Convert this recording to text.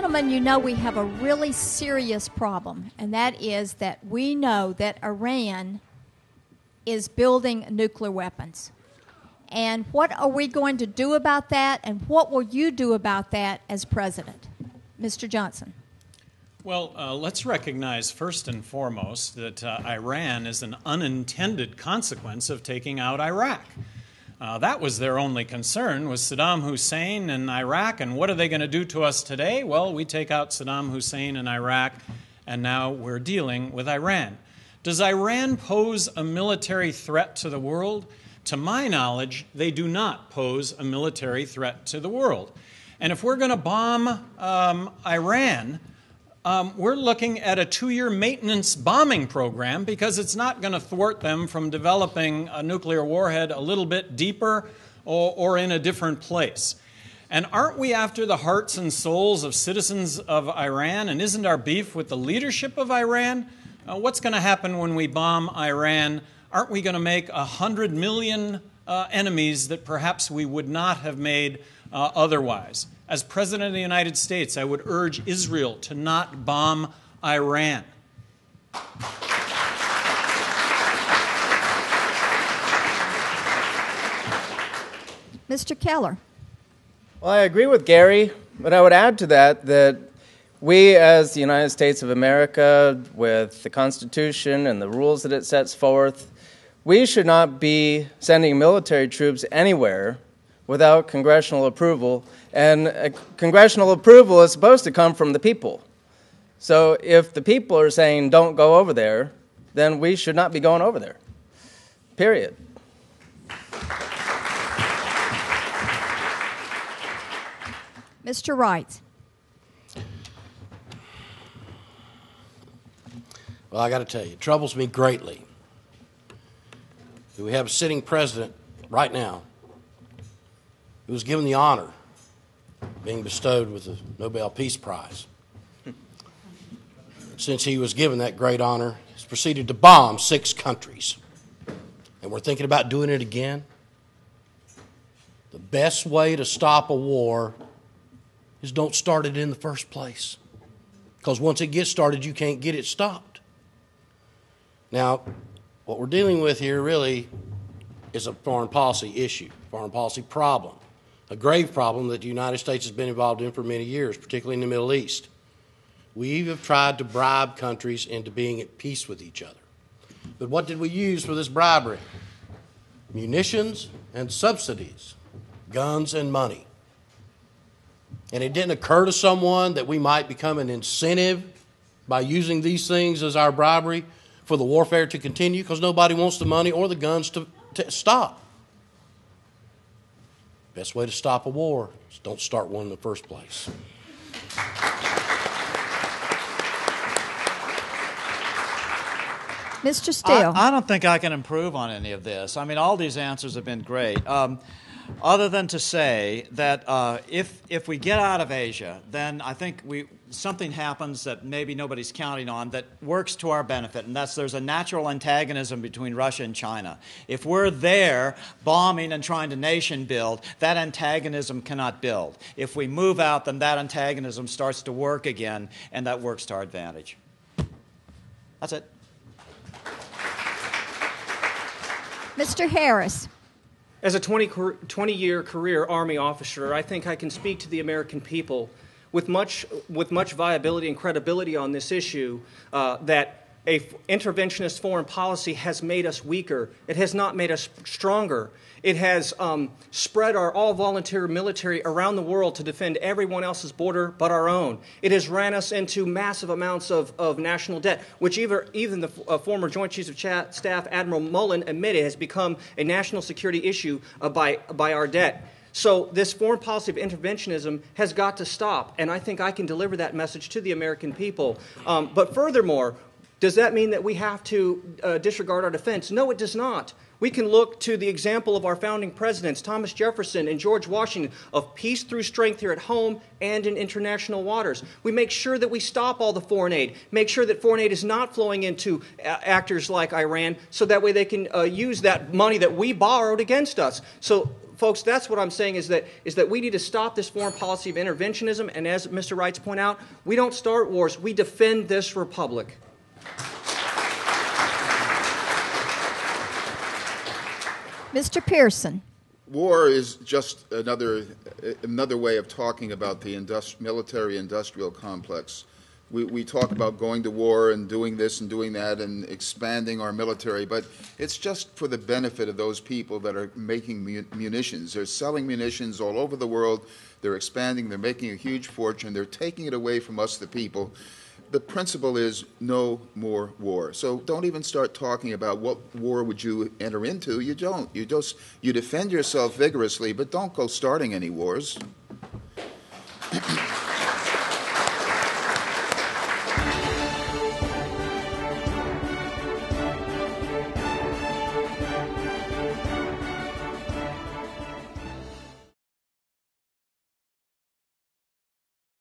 Gentlemen, you know we have a really serious problem, and that is that we know that Iran is building nuclear weapons. And what are we going to do about that, and what will you do about that as president? Mr. Johnson. Well, let's recognize first and foremost that Iran is an unintended consequence of taking out Iraq. That was their only concern, was Saddam Hussein and Iraq, and what are they going to do to us today? Well, we take out Saddam Hussein and Iraq, and now we're dealing with Iran. Does Iran pose a military threat to the world? To my knowledge, they do not pose a military threat to the world. And if we're going to bomb Iran, we're looking at a 2-year maintenance bombing program because it's not going to thwart them from developing a nuclear warhead a little bit deeper or in a different place. And aren't we after the hearts and souls of citizens of Iran? And isn't our beef with the leadership of Iran? What's going to happen when we bomb Iran? Aren't we going to make 100 million enemies that perhaps we would not have made otherwise? As President of the United States, I would urge Israel to not bomb Iran. Mr. Keller. Well, I agree with Gary, but I would add to that we as the United States of America, with the Constitution and the rules that it sets forth, we should not be sending military troops anywhere without congressional approval. And congressional approval is supposed to come from the people. So if the people are saying don't go over there, then we should not be going over there. Period. Mr. Wright. Well, I got to tell you, it troubles me greatly that we have a sitting president right now who was given the honor of being bestowed with the Nobel Peace Prize. Since he was given that great honor, he's proceeded to bomb 6 countries. And we're thinking about doing it again. The best way to stop a war is don't start it in the first place. Because once it gets started, you can't get it stopped. Now, what we're dealing with here really is a foreign policy issue, foreign policy problem, a grave problem that the United States has been involved in for many years, particularly in the Middle East. We have tried to bribe countries into being at peace with each other. But what did we use for this bribery? Munitions and subsidies, guns and money. And it didn't occur to someone that we might become an incentive by using these things as our bribery for the warfare to continue, because nobody wants the money or the guns to stop. Best way to stop a war is don't start one in the first place. Mr. Steele. I don't think I can improve on any of this. I mean, all these answers have been great. Other than to say that if we get out of Asia, then I think something happens that maybe nobody's counting on that works to our benefit, and that's there's a natural antagonism between Russia and China. If we're there bombing and trying to nation build, that antagonism cannot build. If we move out, then that antagonism starts to work again, and that works to our advantage. That's it. Mr. Harris. As a 20-year career Army officer, I think I can speak to the American people with much viability and credibility on this issue that a interventionist foreign policy has made us weaker. It has not made us stronger. It has spread our all-volunteer military around the world to defend everyone else's border but our own. It has ran us into massive amounts of national debt, which even the former Joint Chiefs of Staff, Admiral Mullen, admitted has become a national security issue by our debt. So this foreign policy of interventionism has got to stop, and I think I can deliver that message to the American people. But furthermore, does that mean that we have to disregard our defense? No, it does not. We can look to the example of our founding presidents, Thomas Jefferson and George Washington, of peace through strength here at home and in international waters. We make sure that we stop all the foreign aid, make sure that foreign aid is not flowing into actors like Iran, so that way they can use that money that we borrowed against us. So folks, that's what I'm saying is that we need to stop this foreign policy of interventionism. And as Mr. Wright's point out, we don't start wars. We defend this republic. Mr. Pearson. War is just another way of talking about the military-industrial complex. We talk about going to war and doing this and doing that and expanding our military, but it's just for the benefit of those people that are making munitions. They're selling munitions all over the world. They're expanding. They're making a huge fortune. They're taking it away from us, the people. The principle is no more war. So don't even start talking about what war would you enter into. You don't. You defend yourself vigorously, but don't go starting any wars.